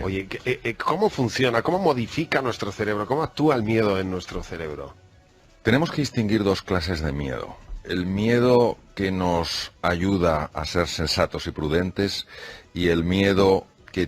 Oye, ¿cómo funciona? ¿Cómo modifica nuestro cerebro? ¿Cómo actúa el miedo en nuestro cerebro? Tenemos que distinguir dos clases de miedo. El miedo que nos ayuda a ser sensatos y prudentes y el miedo que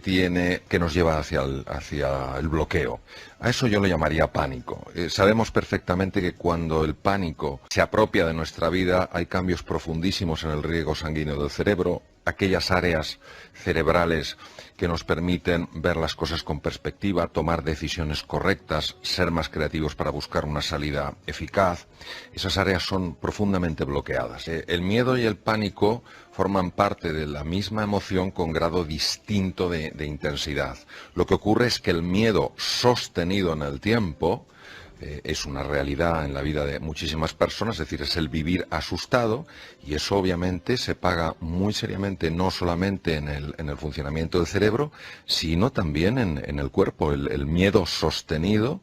nos lleva hacia el bloqueo. A eso yo le llamaría pánico. Sabemos perfectamente que cuando el pánico se apropia de nuestra vida hay cambios profundísimos en el riego sanguíneo del cerebro, aquellas áreas cerebrales que nos permiten ver las cosas con perspectiva, tomar decisiones correctas, ser más creativos para buscar una salida eficaz. Esas áreas son profundamente bloqueadas. El miedo y el pánico forman parte de la misma emoción con grado distinto de intensidad. Lo que ocurre es que el miedo sostenido en el tiempo es una realidad en la vida de muchísimas personas, es decir, es el vivir asustado, y eso obviamente se paga muy seriamente no solamente en el funcionamiento del cerebro, sino también en el cuerpo. El miedo sostenido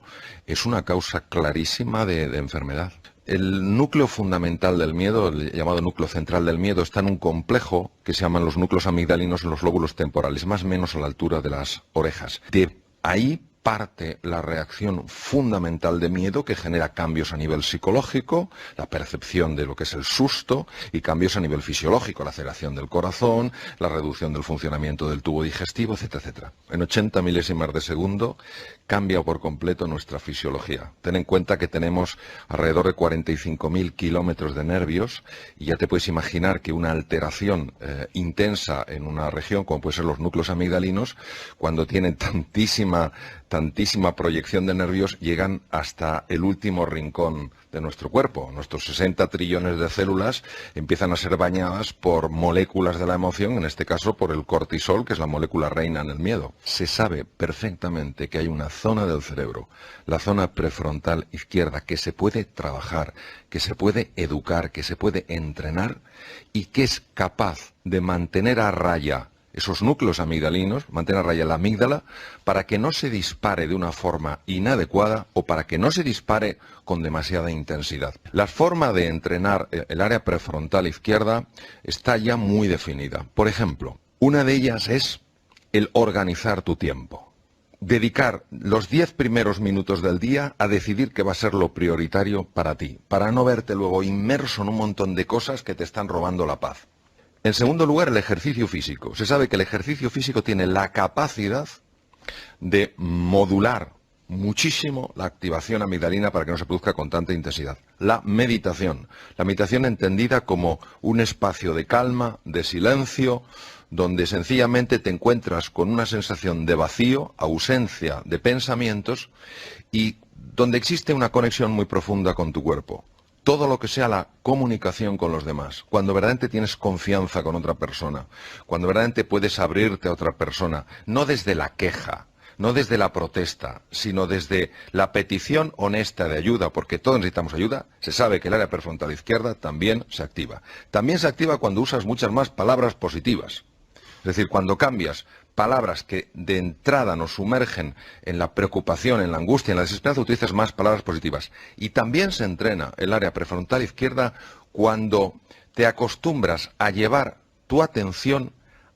es una causa clarísima de enfermedad. El núcleo fundamental del miedo, el llamado núcleo central del miedo, está en un complejo que se llaman los núcleos amigdalinos en los lóbulos temporales, más o menos a la altura de las orejas. De ahí parte la reacción fundamental de miedo, que genera cambios a nivel psicológico, la percepción de lo que es el susto, y cambios a nivel fisiológico, la aceleración del corazón, la reducción del funcionamiento del tubo digestivo, etcétera, etcétera. En 80 milésimas de segundo cambia por completo nuestra fisiología. Ten en cuenta que tenemos alrededor de 45.000 kilómetros de nervios, y ya te puedes imaginar que una alteración intensa en una región, como pueden ser los núcleos amigdalinos, cuando tienen tantísima proyección de nervios, llegan hasta el último rincón de nuestro cuerpo. Nuestros 60 trillones de células empiezan a ser bañadas por moléculas de la emoción, en este caso por el cortisol, que es la molécula reina en el miedo. Se sabe perfectamente que hay una zona del cerebro, la zona prefrontal izquierda, que se puede trabajar, que se puede educar, que se puede entrenar, y que es capaz de mantener a raya esos núcleos amigdalinos, mantener a raya la amígdala, para que no se dispare de una forma inadecuada o para que no se dispare con demasiada intensidad. La forma de entrenar el área prefrontal izquierda está ya muy definida. Por ejemplo, una de ellas es el organizar tu tiempo. Dedicar los 10 primeros minutos del día a decidir qué va a ser lo prioritario para ti, para no verte luego inmerso en un montón de cosas que te están robando la paz. En segundo lugar, el ejercicio físico. Se sabe que el ejercicio físico tiene la capacidad de modular muchísimo la activación amigdalina para que no se produzca con tanta intensidad. La meditación entendida como un espacio de calma, de silencio, donde sencillamente te encuentras con una sensación de vacío, ausencia de pensamientos, y donde existe una conexión muy profunda con tu cuerpo. Todo lo que sea la comunicación con los demás, cuando verdaderamente tienes confianza con otra persona, cuando verdaderamente puedes abrirte a otra persona, no desde la queja, no desde la protesta, sino desde la petición honesta de ayuda, porque todos necesitamos ayuda. Se sabe que el área prefrontal izquierda también se activa. También se activa cuando usas muchas más palabras positivas. Es decir, cuando cambias palabras que de entrada nos sumergen en la preocupación, en la angustia, en la desesperanza, utilizas más palabras positivas. Y también se entrena el área prefrontal izquierda cuando te acostumbras a llevar tu atención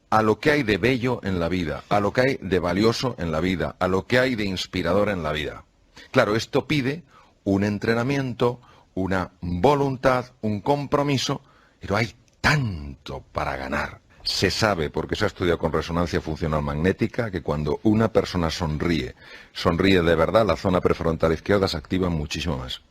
a lo que hay de bello en la vida, a lo que hay de valioso en la vida, a lo que hay de inspirador en la vida. Claro, esto pide un entrenamiento, una voluntad, un compromiso, pero hay tanto para ganar. Se sabe, porque se ha estudiado con resonancia funcional magnética, que cuando una persona sonríe de verdad, la zona prefrontal izquierda se activa muchísimo más.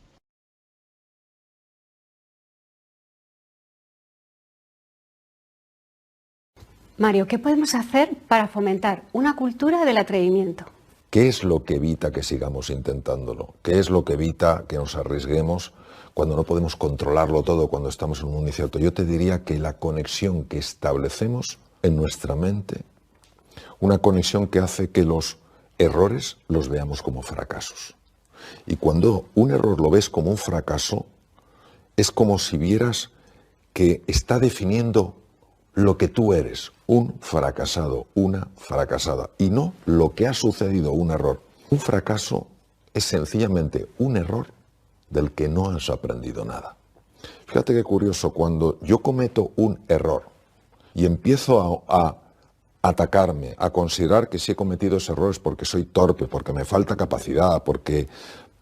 Mario, ¿qué podemos hacer para fomentar una cultura del atrevimiento? ¿Qué es lo que evita que sigamos intentándolo? ¿Qué es lo que evita que nos arriesguemos cuando no podemos controlarlo todo, cuando estamos en un mundo incierto? Yo te diría que la conexión que establecemos en nuestra mente, una conexión que hace que los errores los veamos como fracasos. Y cuando un error lo ves como un fracaso, es como si vieras que está definiendo lo que tú eres, un fracasado, una fracasada, y no lo que ha sucedido, un error. Un fracaso es sencillamente un error del que no has aprendido nada. Fíjate qué curioso, cuando yo cometo un error y empiezo a atacarme, a considerar que si he cometido ese error es porque soy torpe, porque me falta capacidad, porque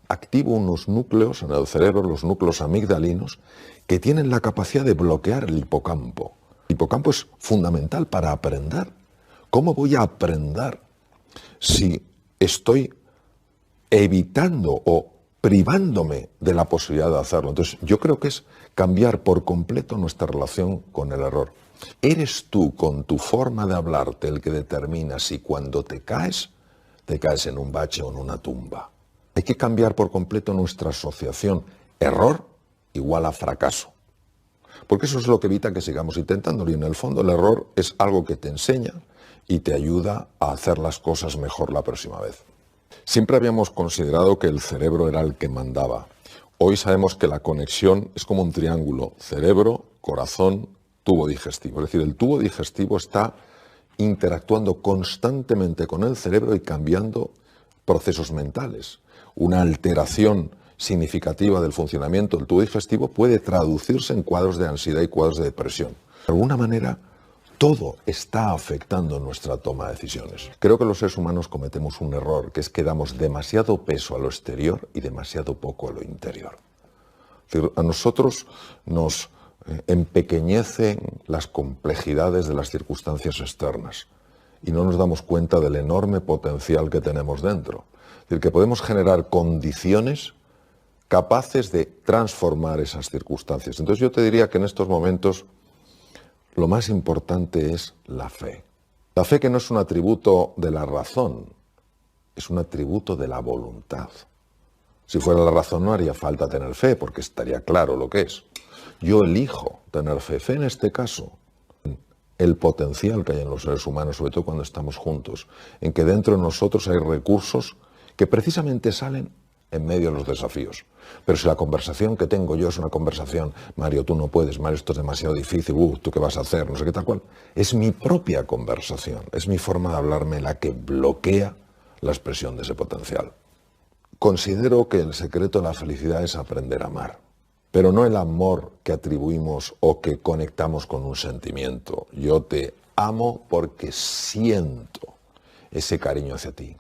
activo unos núcleos en el cerebro, los núcleos amigdalinos, que tienen la capacidad de bloquear el hipocampo. El hipocampo es fundamental para aprender. ¿Cómo voy a aprender si estoy evitando o privándome de la posibilidad de hacerlo? Entonces, yo creo que es cambiar por completo nuestra relación con el error. Eres tú, con tu forma de hablarte, el que determina si cuando te caes en un bache o en una tumba. Hay que cambiar por completo nuestra asociación. Error igual a fracaso. Porque eso es lo que evita que sigamos intentándolo. Y en el fondo el error es algo que te enseña y te ayuda a hacer las cosas mejor la próxima vez. Siempre habíamos considerado que el cerebro era el que mandaba. Hoy sabemos que la conexión es como un triángulo: cerebro, corazón, tubo digestivo. Es decir, el tubo digestivo está interactuando constantemente con el cerebro y cambiando procesos mentales. Una alteración significativa del funcionamiento del tubo digestivo puede traducirse en cuadros de ansiedad y cuadros de depresión. De alguna manera, todo está afectando nuestra toma de decisiones. Creo que los seres humanos cometemos un error, que es que damos demasiado peso a lo exterior y demasiado poco a lo interior. Es decir, a nosotros nos empequeñecen las complejidades de las circunstancias externas y no nos damos cuenta del enorme potencial que tenemos dentro. Es decir, que podemos generar condiciones capaces de transformar esas circunstancias. Entonces yo te diría que en estos momentos lo más importante es la fe. La fe, que no es un atributo de la razón, es un atributo de la voluntad. Si fuera la razón no haría falta tener fe, porque estaría claro lo que es. Yo elijo tener fe. Fe en este caso, el potencial que hay en los seres humanos, sobre todo cuando estamos juntos, en que dentro de nosotros hay recursos que precisamente salen en medio de los desafíos. Pero si la conversación que tengo yo es una conversación: Mario, tú no puedes, Mario, esto es demasiado difícil, ¿tú qué vas a hacer? No sé qué, tal cual. Es mi propia conversación, es mi forma de hablarme la que bloquea la expresión de ese potencial. Considero que el secreto de la felicidad es aprender a amar, pero no el amor que atribuimos o que conectamos con un sentimiento. Yo te amo porque siento ese cariño hacia ti.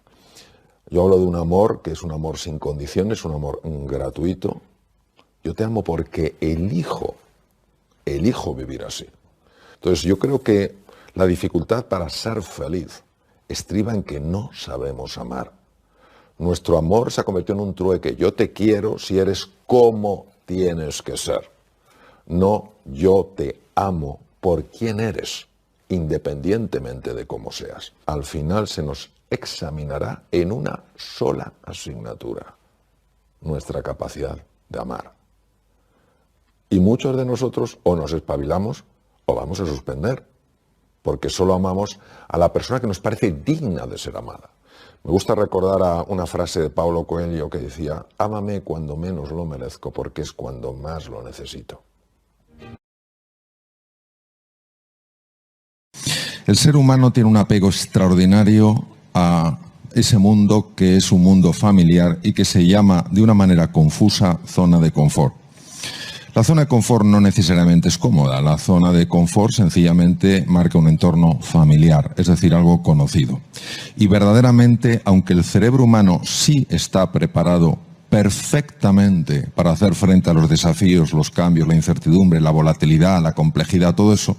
Yo hablo de un amor que es un amor sin condiciones, un amor gratuito. Yo te amo porque elijo vivir así. Entonces yo creo que la dificultad para ser feliz estriba en que no sabemos amar. Nuestro amor se ha convertido en un trueque. Yo te quiero si eres como tienes que ser. No, yo te amo por quién eres, independientemente de cómo seas. Al final se nos examinará en una sola asignatura: nuestra capacidad de amar. Y muchos de nosotros o nos espabilamos o vamos a suspender, porque solo amamos a la persona que nos parece digna de ser amada. Me gusta recordar una frase de Paulo Coelho que decía: ámame cuando menos lo merezco, porque es cuando más lo necesito. El ser humano tiene un apego extraordinario a ese mundo que es un mundo familiar y que se llama, de una manera confusa, zona de confort. La zona de confort no necesariamente es cómoda. La zona de confort sencillamente marca un entorno familiar, es decir, algo conocido. Y verdaderamente, aunque el cerebro humano sí está preparado perfectamente para hacer frente a los desafíos, los cambios, la incertidumbre, la volatilidad, la complejidad, todo eso,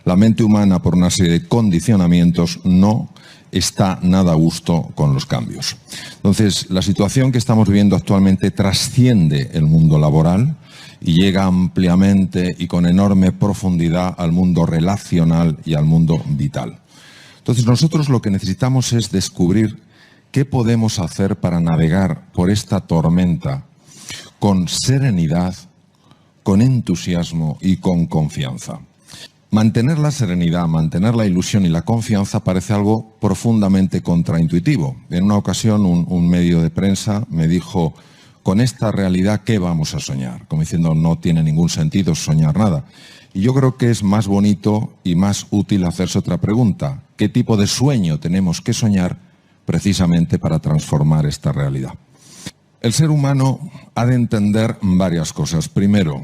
la mente humana, por una serie de condicionamientos, no está nada a gusto con los cambios. Entonces, la situación que estamos viviendo actualmente trasciende el mundo laboral y llega ampliamente y con enorme profundidad al mundo relacional y al mundo vital. Entonces, nosotros lo que necesitamos es descubrir qué podemos hacer para navegar por esta tormenta con serenidad, con entusiasmo y con confianza. Mantener la serenidad, mantener la ilusión y la confianza parece algo profundamente contraintuitivo. En una ocasión un medio de prensa me dijo: con esta realidad, ¿qué vamos a soñar? Como diciendo, no tiene ningún sentido soñar nada. Y yo creo que es más bonito y más útil hacerse otra pregunta: ¿qué tipo de sueño tenemos que soñar precisamente para transformar esta realidad? El ser humano ha de entender varias cosas. Primero,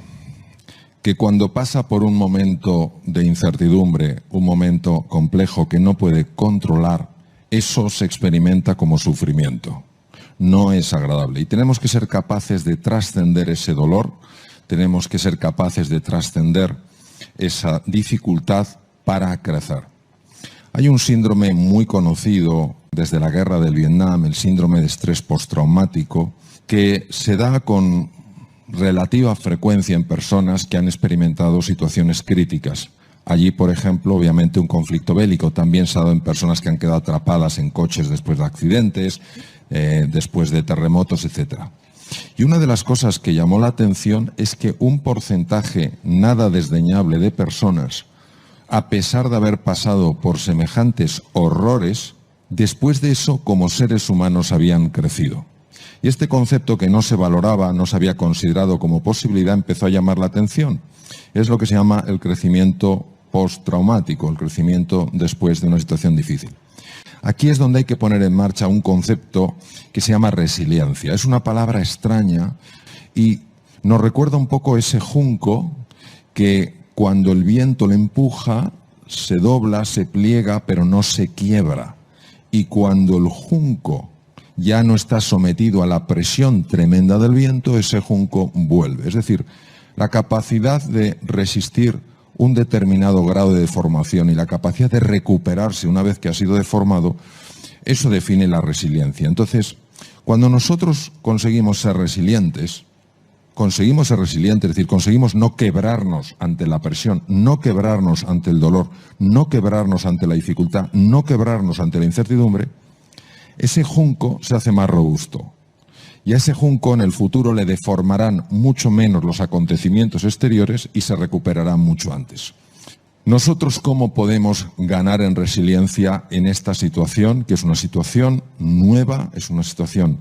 que cuando pasa por un momento de incertidumbre, un momento complejo que no puede controlar, eso se experimenta como sufrimiento. No es agradable y tenemos que ser capaces de trascender ese dolor, tenemos que ser capaces de trascender esa dificultad para crecer. Hay un síndrome muy conocido desde la guerra del Vietnam, el síndrome de estrés postraumático, que se da con relativa frecuencia en personas que han experimentado situaciones críticas. Allí, por ejemplo, obviamente un conflicto bélico. También se ha dado en personas que han quedado atrapadas en coches después de accidentes, después de terremotos, etc. Y una de las cosas que llamó la atención es que un porcentaje nada desdeñable de personas, a pesar de haber pasado por semejantes horrores, después de eso, como seres humanos, habían crecido. Y este concepto que no se valoraba, no se había considerado como posibilidad, empezó a llamar la atención. Es lo que se llama el crecimiento postraumático, el crecimiento después de una situación difícil. Aquí es donde hay que poner en marcha un concepto que se llama resiliencia. Es una palabra extraña y nos recuerda un poco ese junco que cuando el viento le empuja, se dobla, se pliega, pero no se quiebra. Y cuando el junco ya no está sometido a la presión tremenda del viento, ese junco vuelve. Es decir, la capacidad de resistir un determinado grado de deformación y la capacidad de recuperarse una vez que ha sido deformado, eso define la resiliencia. Entonces, cuando nosotros conseguimos ser resilientes, es decir, conseguimos no quebrarnos ante la presión, no quebrarnos ante el dolor, no quebrarnos ante la dificultad, no quebrarnos ante la incertidumbre, ese junco se hace más robusto. Y a ese junco en el futuro le deformarán mucho menos los acontecimientos exteriores y se recuperará mucho antes. Nosotros, ¿cómo podemos ganar en resiliencia en esta situación, que es una situación nueva, es una situación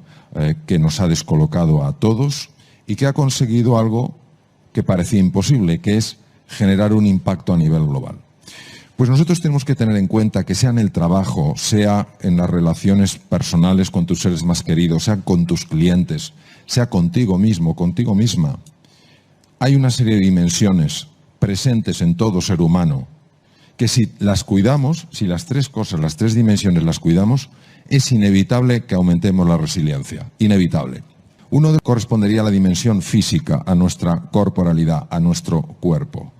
que nos ha descolocado a todos y que ha conseguido algo que parecía imposible, que es generar un impacto a nivel global? Pues nosotros tenemos que tener en cuenta que sea en el trabajo, sea en las relaciones personales con tus seres más queridos, sea con tus clientes, sea contigo mismo, contigo misma, hay una serie de dimensiones presentes en todo ser humano que si las cuidamos, si las tres cosas, las tres dimensiones las cuidamos, es inevitable que aumentemos la resiliencia, inevitable. Uno correspondería a la dimensión física, a nuestra corporalidad, a nuestro cuerpo.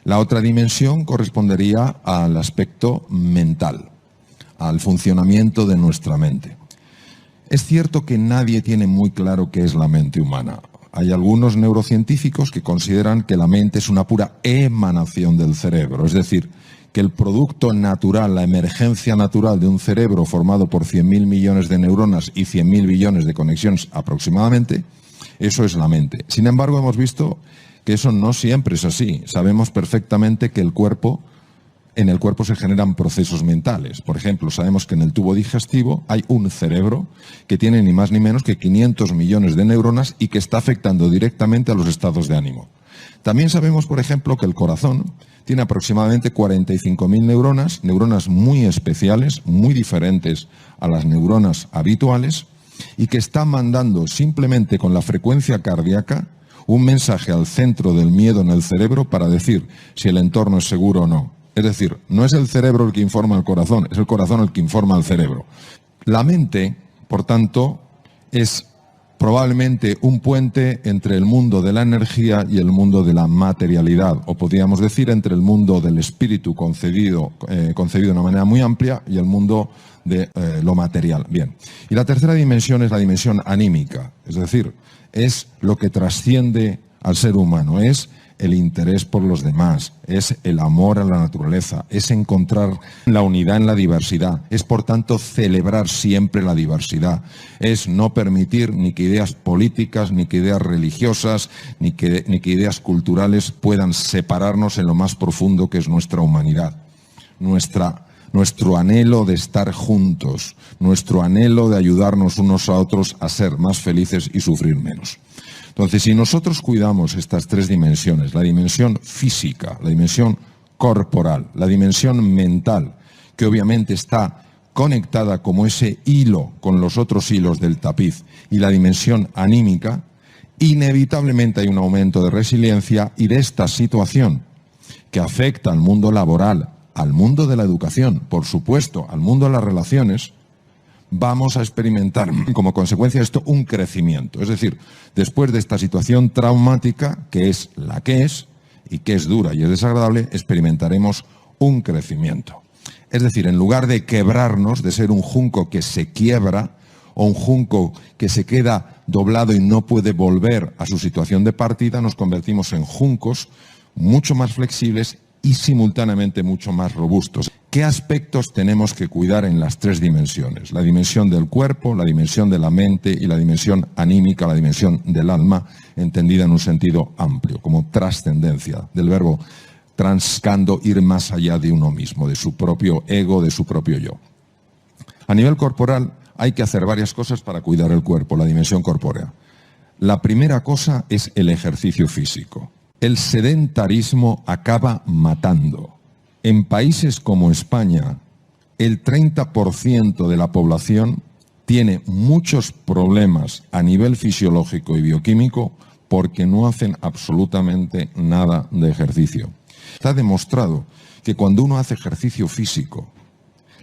La otra dimensión correspondería al aspecto mental, al funcionamiento de nuestra mente. Es cierto que nadie tiene muy claro qué es la mente humana. Hay algunos neurocientíficos que consideran que la mente es una pura emanación del cerebro, es decir, que el producto natural, la emergencia natural de un cerebro formado por 100.000 millones de neuronas y 100.000 billones de conexiones aproximadamente, eso es la mente. Sin embargo, hemos visto que eso no siempre es así. Sabemos perfectamente que en el cuerpo se generan procesos mentales. Por ejemplo, sabemos que en el tubo digestivo hay un cerebro que tiene ni más ni menos que 500 millones de neuronas y que está afectando directamente a los estados de ánimo. También sabemos, por ejemplo, que el corazón tiene aproximadamente 45.000 neuronas muy especiales, muy diferentes a las neuronas habituales, y que está mandando simplemente con la frecuencia cardíaca un mensaje al centro del miedo en el cerebro para decir si el entorno es seguro o no. Es decir, no es el cerebro el que informa al corazón, es el corazón el que informa al cerebro. La mente, por tanto, es probablemente un puente entre el mundo de la energía y el mundo de la materialidad, o podríamos decir entre el mundo del espíritu concebido de una manera muy amplia y el mundo de lo material. Bien. Y la tercera dimensión es la dimensión anímica, es decir, es lo que trasciende al ser humano, es el interés por los demás, es el amor a la naturaleza, es encontrar la unidad en la diversidad, es por tanto celebrar siempre la diversidad, es no permitir ni que ideas políticas, ni que ideas religiosas, ni que ideas culturales puedan separarnos en lo más profundo que es nuestra humanidad, nuestro anhelo de estar juntos, nuestro anhelo de ayudarnos unos a otros a ser más felices y sufrir menos. Entonces, si nosotros cuidamos estas tres dimensiones, la dimensión física, la dimensión corporal, la dimensión mental, que obviamente está conectada como ese hilo con los otros hilos del tapiz, y la dimensión anímica, inevitablemente hay un aumento de resiliencia y de esta situación que afecta al mundo laboral, al mundo de la educación, por supuesto, al mundo de las relaciones, vamos a experimentar como consecuencia de esto un crecimiento. Es decir, después de esta situación traumática, que es la que es, y que es dura y es desagradable, experimentaremos un crecimiento. Es decir, en lugar de quebrarnos, de ser un junco que se quiebra, o un junco que se queda doblado y no puede volver a su situación de partida, nos convertimos en juncos mucho más flexibles y simultáneamente mucho más robustos. ¿Qué aspectos tenemos que cuidar en las tres dimensiones? La dimensión del cuerpo, la dimensión de la mente y la dimensión anímica, la dimensión del alma, entendida en un sentido amplio, como trascendencia, del verbo transcando, ir más allá de uno mismo, de su propio ego, de su propio yo. A nivel corporal hay que hacer varias cosas para cuidar el cuerpo, la dimensión corpórea. La primera cosa es el ejercicio físico. El sedentarismo acaba matando. En países como España, el 30% de la población tiene muchos problemas a nivel fisiológico y bioquímico porque no hacen absolutamente nada de ejercicio. Está demostrado que cuando uno hace ejercicio físico,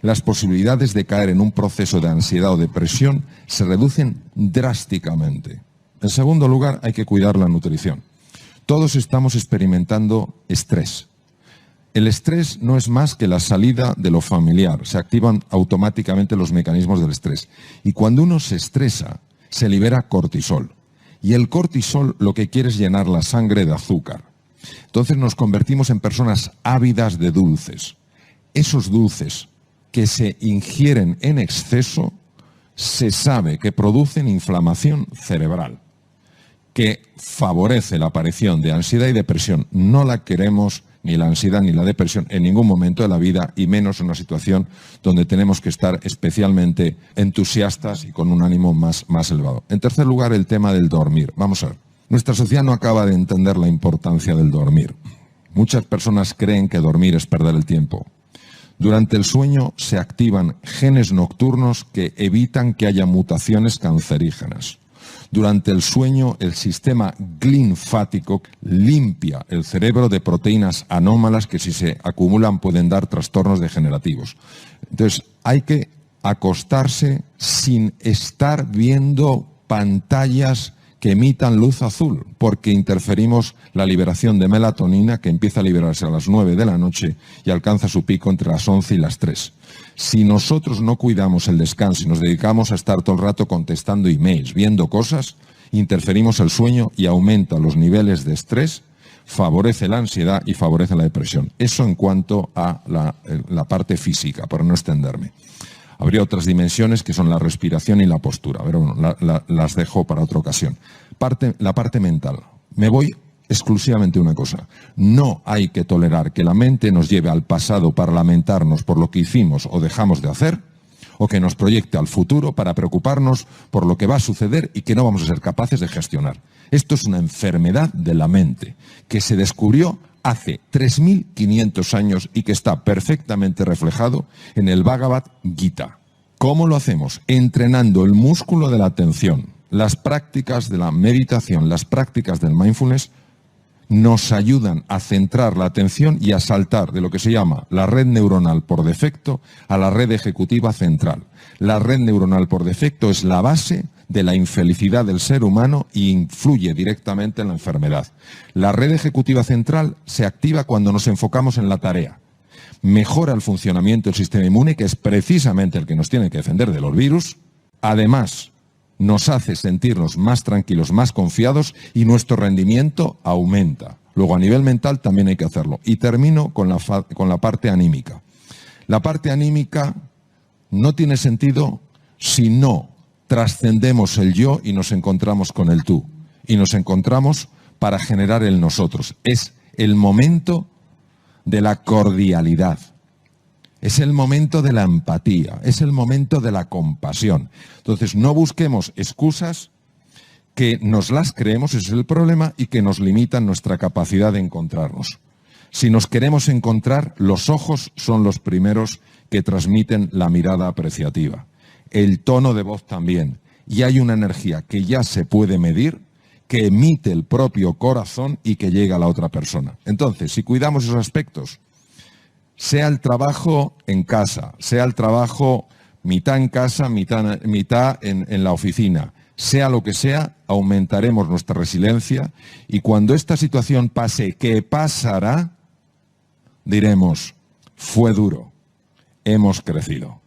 las posibilidades de caer en un proceso de ansiedad o depresión se reducen drásticamente. En segundo lugar, hay que cuidar la nutrición. Todos estamos experimentando estrés. El estrés no es más que la salida de lo familiar. Se activan automáticamente los mecanismos del estrés. Y cuando uno se estresa, se libera cortisol. Y el cortisol lo que quiere es llenar la sangre de azúcar. Entonces nos convertimos en personas ávidas de dulces. Esos dulces que se ingieren en exceso, se sabe que producen inflamación cerebral, que favorece la aparición de ansiedad y depresión. No la queremos, ni la ansiedad ni la depresión, en ningún momento de la vida, y menos en una situación donde tenemos que estar especialmente entusiastas y con un ánimo más elevado. En tercer lugar, el tema del dormir. Vamos a ver. Nuestra sociedad no acaba de entender la importancia del dormir. Muchas personas creen que dormir es perder el tiempo. Durante el sueño se activan genes nocturnos que evitan que haya mutaciones cancerígenas. Durante el sueño, el sistema linfático limpia el cerebro de proteínas anómalas que si se acumulan pueden dar trastornos degenerativos. Entonces, hay que acostarse sin estar viendo pantallas que emitan luz azul, porque interferimos la liberación de melatonina, que empieza a liberarse a las 9 de la noche y alcanza su pico entre las 11 y las 3. Si nosotros no cuidamos el descanso y nos dedicamos a estar todo el rato contestando emails, viendo cosas, interferimos el sueño y aumenta los niveles de estrés, favorece la ansiedad y favorece la depresión. Eso en cuanto a la parte física, para no extenderme. Habría otras dimensiones que son la respiración y la postura, pero bueno, las dejo para otra ocasión. La parte mental. Me voy exclusivamente a una cosa. No hay que tolerar que la mente nos lleve al pasado para lamentarnos por lo que hicimos o dejamos de hacer, o que nos proyecte al futuro para preocuparnos por lo que va a suceder y que no vamos a ser capaces de gestionar. Esto es una enfermedad de la mente que se descubrió hace 3.500 años y que está perfectamente reflejado en el Bhagavad Gita. ¿Cómo lo hacemos? Entrenando el músculo de la atención. Las prácticas de la meditación, las prácticas del mindfulness nos ayudan a centrar la atención y a saltar de lo que se llama la red neuronal por defecto a la red ejecutiva central. La red neuronal por defecto es la base de la infelicidad del ser humano y influye directamente en la enfermedad. La red ejecutiva central se activa cuando nos enfocamos en la tarea. Mejora el funcionamiento del sistema inmune, que es precisamente el que nos tiene que defender de los virus. Además, nos hace sentirnos más tranquilos, más confiados y nuestro rendimiento aumenta. Luego, a nivel mental también hay que hacerlo. Y termino con la parte anímica. La parte anímica no tiene sentido si no trascendemos el yo y nos encontramos con el tú. Y nos encontramos para generar el nosotros. Es el momento de la cordialidad. Es el momento de la empatía. Es el momento de la compasión. Entonces, no busquemos excusas que nos las creemos, ese es el problema, y que nos limitan nuestra capacidad de encontrarnos. Si nos queremos encontrar, los ojos son los primeros que transmiten la mirada apreciativa. El tono de voz también. Y hay una energía que ya se puede medir, que emite el propio corazón y que llega a la otra persona. Entonces, si cuidamos esos aspectos, sea el trabajo en casa, sea el trabajo mitad en casa, mitad en la oficina, sea lo que sea, aumentaremos nuestra resiliencia y cuando esta situación pase, ¿qué pasará? Diremos, fue duro, hemos crecido.